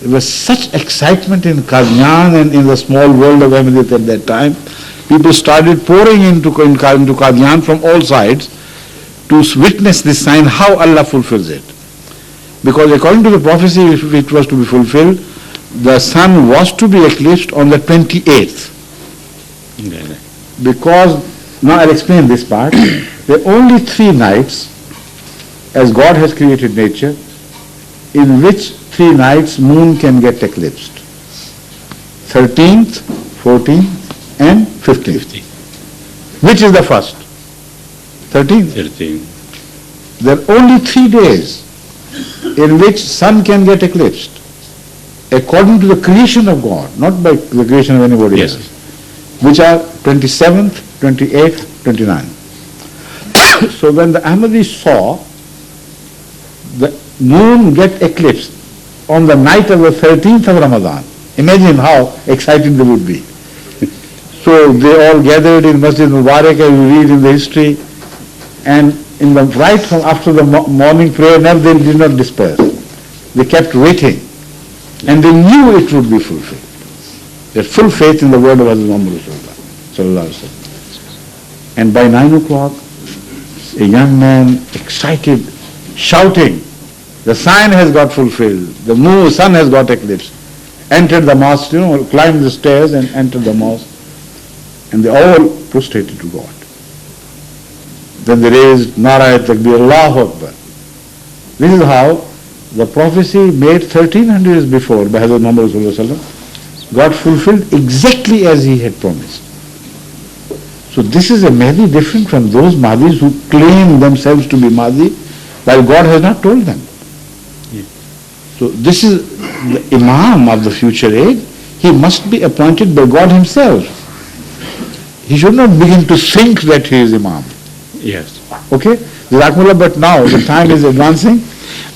There was such excitement in Qadian and in the small world of Ahmadiyyat at that time. People started pouring into Qadian from all sides to witness this sign, how Allah fulfills it. Because according to the prophecy, if it was to be fulfilled, the sun was to be eclipsed on the 28th. Because, now I'll explain this part, there are only 3 nights, as God has created nature, in which 3 nights moon can get eclipsed. 13th, 14th and 15th. Which is the first? 13th. 13. There are only 3 days in which sun can get eclipsed, according to the creation of God, not by the creation of anybody else, which are 27th, 28th, 29th. So when the Ahmadis saw the moon get eclipsed on the night of the 13th of Ramadan, imagine how exciting they would be. So they all gathered in Masjid Mubarak, as we read in the history, and in the right from after the morning prayer, never they did not disperse. They kept waiting, and they knew it would be fulfilled. They had full faith in the word of Hazrat Muhammad Sallallahu Alaihi Wasallam. And by 9 o'clock, a young man, excited, shouting, the sign has got fulfilled, the sun has got eclipsed, entered the mosque, climbed the stairs and entered the mosque, and they all prostrated to God. Then they raised Nara Takbir, Allahu Akbar. This is how the prophecy made 1300 years before by Hazrat Muhammad Sallallahu Alaihi Wasallam got fulfilled exactly as he had promised. So this is a Mahdi different from those Mahdis who claim themselves to be Mahdi while God has not told them. So this is the Imam of the future age. He must be appointed by God himself. He should not begin to think that he is Imam. Yes. Okay? But now the time is advancing.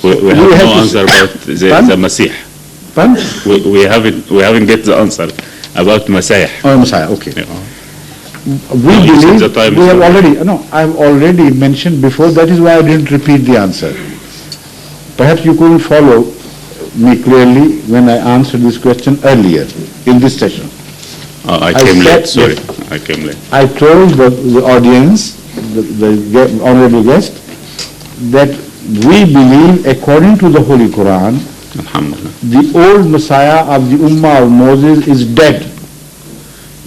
We have no answer about the Messiah. Pardon? We haven't get the answer about Messiah. Oh, Messiah, okay. Yeah. We believe, I've already mentioned before, that is why I didn't repeat the answer. Perhaps you couldn't follow me clearly when I answered this question earlier in this session. I came late, sorry. I came late. I told the audience, the honorable guest, that we believe, according to the Holy Quran, the old Messiah of the Ummah of Moses is dead.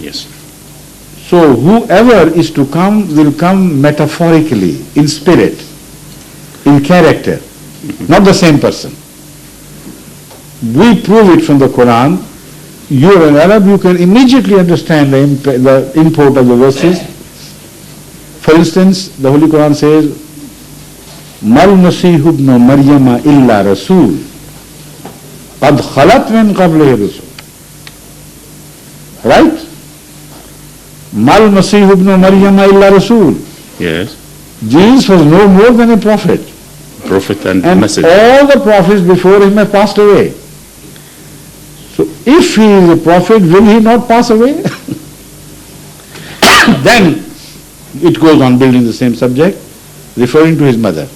Yes. So whoever is to come will come metaphorically, in spirit, in character, not the same person. We prove it from the Quran. You're an Arab, you can immediately understand the import of the verses. For instance, the Holy Quran says, Mal Masihu ibn Maryama illa Rasul, qad khalat min qablihi Rasul. Right? Mal Masihu ibn Maryama illa Rasul. Yes. Jesus was no more than a prophet. Prophet and messenger. All the prophets before him have passed away. So if he is a prophet, will he not pass away? Then it goes on building the same subject, referring to his mother.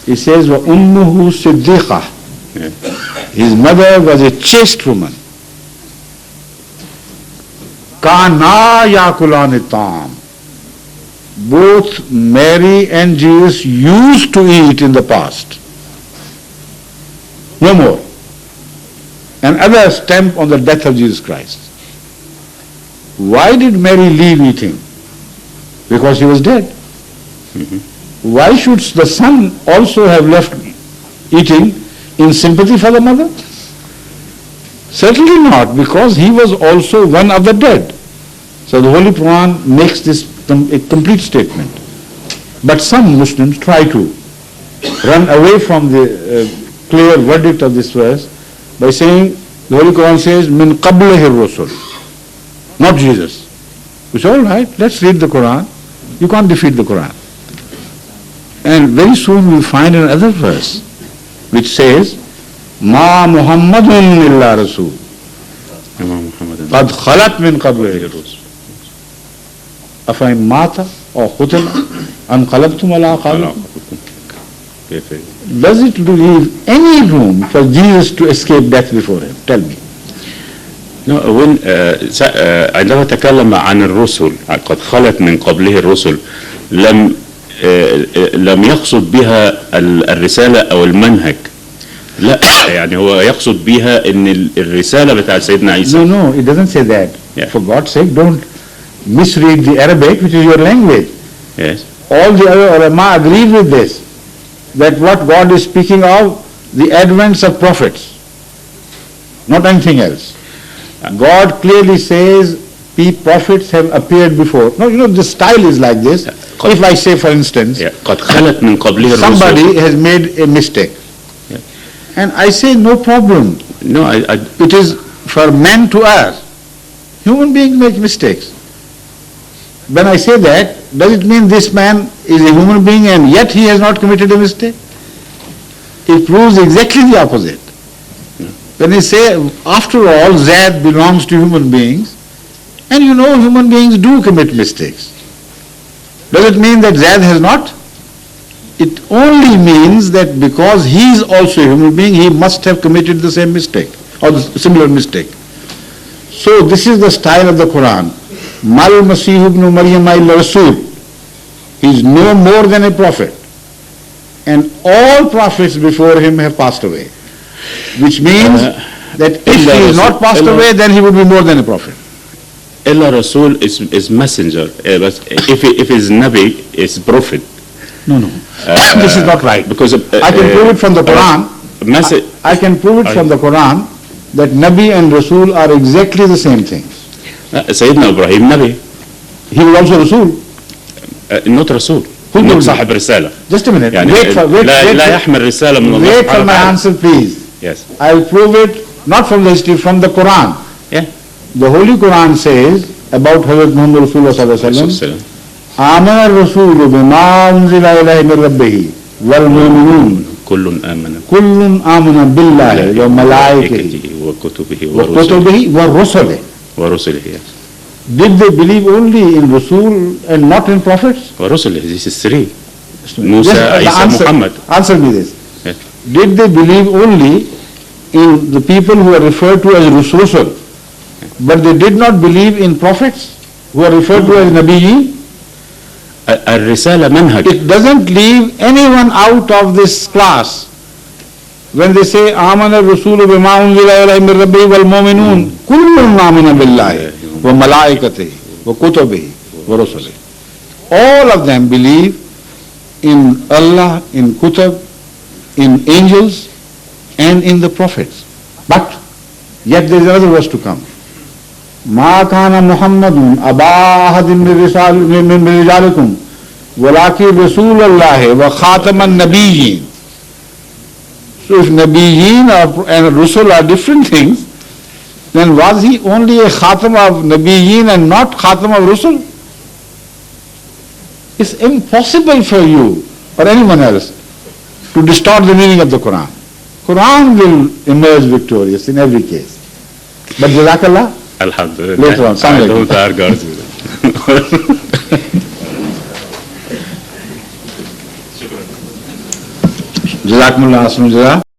He says, Wa ummuhu siddiqah. His mother was a chaste woman. Kana yakulani tam. Both Mary and Jesus used to eat in the past. No more. Another stamp on the death of Jesus Christ. Why did Mary leave eating? Because he was dead. Why should the son also have left eating in sympathy for the mother? Certainly not, because he was also one of the dead. So the Holy Quran makes this a complete statement. But some Muslims try to run away from the clear verdict of this verse by saying, the Holy Quran says, Min qablihi rusul, not Jesus. We say, all right, let's read the Quran. You can't defeat the Quran. And very soon we'll find another verse which says, Ma Muhammadun illa Rasul, qad khalat min qablihi rusul. أفإن مات أو قتل أنقلبتم على أعقابكم. does it leave any room for Jesus to escape death before him? Tell me. No, when عندما تكلم عن الرسل قد خلت من قبله الرسل لم يقصد بها الرسالة أو المنهج. لا يعني هو يقصد بها ان الرسالة بتاع سيدنا عيسى. No, it doesn't say that. Yeah. For God's sake, don't misread the Arabic, which is your language. Yes. All the other ulama agree with this, that what God is speaking of, the advents of prophets, not anything else. God clearly says, prophets have appeared before. No, the style is like this. If I say, for instance, قد خلت من قبله الرسل. Somebody has made a mistake. And I say, no problem. No, it is for men to err. Human beings make mistakes. When I say that, does it mean this man is a human being and yet he has not committed a mistake? It proves exactly the opposite. When I say, after all, Zaid belongs to human beings, and human beings do commit mistakes. Does it mean that Zaid has not? It only means that because he is also a human being, he must have committed the same mistake or the similar mistake. So this is the style of the Quran. Mal Masih ibn Maryam illa Rasul. He is no more than a prophet. And all prophets before him have passed away. Which means that if he is not passed away, then he would be more than a prophet. Illa Rasul is messenger. But if it's Nabi, it's prophet. No. This is not right. Because I can prove it from the Quran. I can prove it from the Quran that Nabi and Rasul are exactly the same things. Sayyidina Ibrahim Nabi. He was also Rasul. Not Rasul. Not صاحب رسالة. Just a minute. يعني لا يحمل رسالة من الله. Wait for my answer, please. Yes. I will prove it not from the history, from the Quran. Yeah. The Holy Quran says about Hazrat Muhammad Rasulullah sallallahu alaihi wasallam. آمن الرسول بما أنزل إليه من ربه والمؤمنون كل آمن بالله وملائكته وكتبه ورسله. Did they believe only in Rasul and not in prophets? ورسله. This is three. Musa, Isa, Muhammad. Answer me this. Yes. Did they believe only in the people who are referred to as Rusul, but they did not believe in prophets who are referred to as Nabiyyin? الرسالة منهج. It doesn't leave anyone out of this class. When they say آمن الرسول بما أنزل إليه من ربه والمؤمنون كل آمن بالله وملائكته وكتبه ورسله. All of them believe in Allah, in Kutub, in angels, and in the prophets. But yet there is another verse to come. ما كان محمد أبا أحد من رجالكم ولكن رسول الله وخاتم النبيين. So if Nabiyyin and Rasul are different things, then was he only a Khatam of Nabiyyin and not Khatam of Rasul? It's impossible for you or anyone else to distort the meaning of the Quran. Quran will emerge victorious in every case. But Jazakallah, Alhamdulillah. Later on, I don't argue with it. Jazakumullah,